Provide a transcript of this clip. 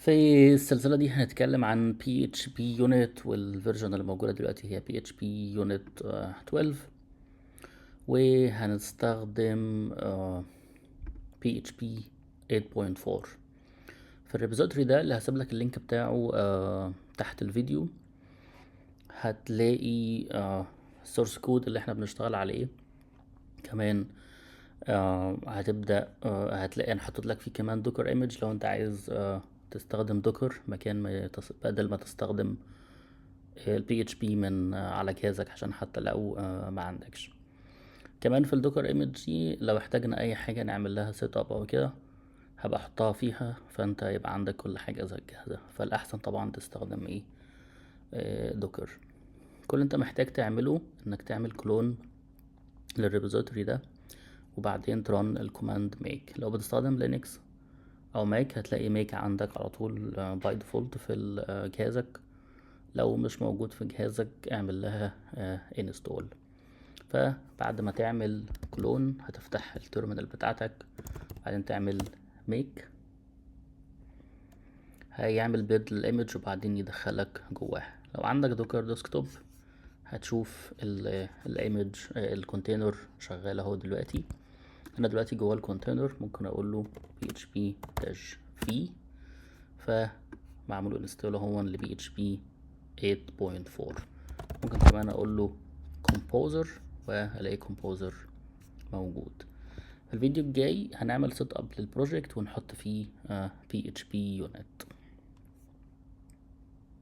في السلسلة دي هنتكلم عن PHP Unit، والفيرجن اللي موجودة دلوقتي هي PHP Unit 12، وهنستخدم PHP 8.4. في الريبوزيتوري ده اللي هسيب لك اللينك بتاعه تحت الفيديو، هتلاقي السورس كود اللي احنا بنشتغل عليه. كمان هتبدأ هتلاقي انا حاطط لك فيه كمان دوكر ايمج لو انت عايز تستخدم دوكر مكان ما بدل ما تستخدم البي اتش بي من على جهازك، عشان حتى لو ما عندكش. كمان في الدوكر ايمج دي لو احتاجنا اي حاجة نعمل لها سيت اب او كده هبقى احطها فيها، فانت يبقى عندك كل حاجة زي جاهزة. فالاحسن طبعا تستخدم ايه دوكر. كل اللي انت محتاج تعمله انك تعمل كلون للريبوزيتوري ده، وبعدين ترن الكوماند ميك. لو بتستخدم لينكس او ماك هتلاقي ميك عندك على طول باي ديفولت في جهازك. لو مش موجود في جهازك اعمل لها انستول. فبعد ما تعمل كلون هتفتح التيرمينال بتاعتك، بعدين تعمل ميك، هيعمل بيلد للايمج وبعدين يدخلك جواها. لو عندك دوكر ديسكتوب هتشوف الايمج الكونتينر شغال اهو دلوقتي. انا دلوقتي جوه الكونتينر، ممكن اقول له php-v، فمعمول انستول اهو ل php 8.4. ممكن كمان اقول له composer والاقي composer موجود. في الفيديو الجاي هنعمل سيت اب للبروجكت ونحط فيه php unit.